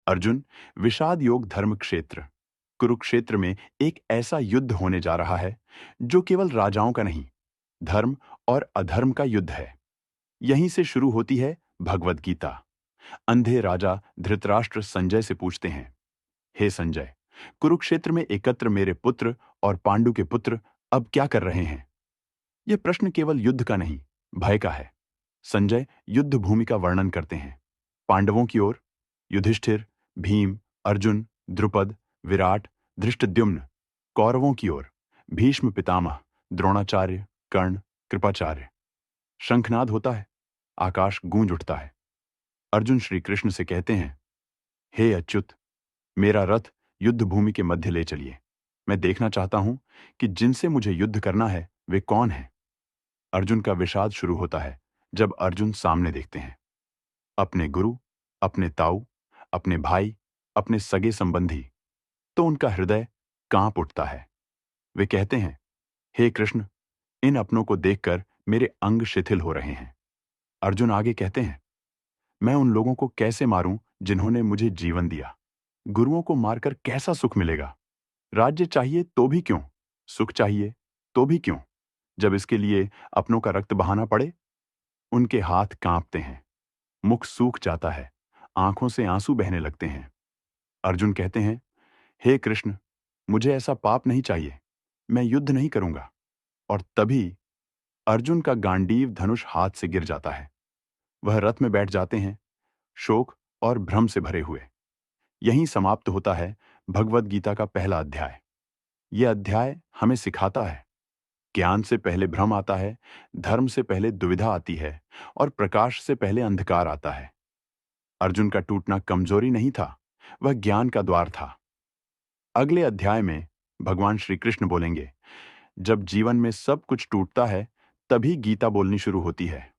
अर्जुन, विषाद योग धर्म क्षेत्र कुरुक्षेत्र में एक ऐसा युद्ध होने जा रहा है जो केवल राजाओं का नहीं, धर्म और अधर्म का युद्ध है। यहीं से शुरू होती है भगवद गीता। अंधे राजा धृतराष्ट्र संजय से पूछते हैं, हे संजय, कुरुक्षेत्र में एकत्र मेरे पुत्र और पांडु के पुत्र अब क्या कर रहे हैं? यह प्रश्न केवल युद्ध का नहीं, भय का है। संजय युद्ध भूमि का वर्णन करते हैं। पांडवों की ओर युधिष्ठिर, भीम, अर्जुन, द्रुपद, विराट, धृष्टद्युम्न। कौरवों की ओर भीष्म पितामह, द्रोणाचार्य, कर्ण, कृपाचार्य। शंखनाद होता है, आकाश गूंज उठता है। अर्जुन श्री कृष्ण से कहते हैं, हे अच्युत, मेरा रथ युद्ध भूमि के मध्य ले चलिए। मैं देखना चाहता हूं कि जिनसे मुझे युद्ध करना है वे कौन हैं। अर्जुन का विषाद शुरू होता है जब अर्जुन सामने देखते हैं अपने गुरु, अपने ताऊ, अपने भाई, अपने सगे संबंधी। तो उनका हृदय कांप उठता है। वे कहते हैं, हे कृष्ण, इन अपनों को देखकर मेरे अंग शिथिल हो रहे हैं। अर्जुन आगे कहते हैं, मैं उन लोगों को कैसे मारूं जिन्होंने मुझे जीवन दिया? गुरुओं को मारकर कैसा सुख मिलेगा? राज्य चाहिए तो भी क्यों? सुख चाहिए तो भी क्यों? जब इसके लिए अपनों का रक्त बहाना पड़े। उनके हाथ कांपते हैं, मुख सूख जाता है, आंखों से आंसू बहने लगते हैं। अर्जुन कहते हैं, हे कृष्ण, मुझे ऐसा पाप नहीं चाहिए, मैं युद्ध नहीं करूंगा। और तभी अर्जुन का गांडीव धनुष हाथ से गिर जाता है। वह रथ में बैठ जाते हैं, शोक और भ्रम से भरे हुए। यहीं समाप्त होता है भगवद गीता का पहला अध्याय। यह अध्याय हमें सिखाता है, ज्ञान से पहले भ्रम आता है, धर्म से पहले दुविधा आती है और प्रकाश से पहले अंधकार आता है। अर्जुन का टूटना कमजोरी नहीं था, वह ज्ञान का द्वार था। अगले अध्याय में भगवान श्री कृष्ण बोलेंगे, जब जीवन में सब कुछ टूटता है तभी गीता बोलनी शुरू होती है।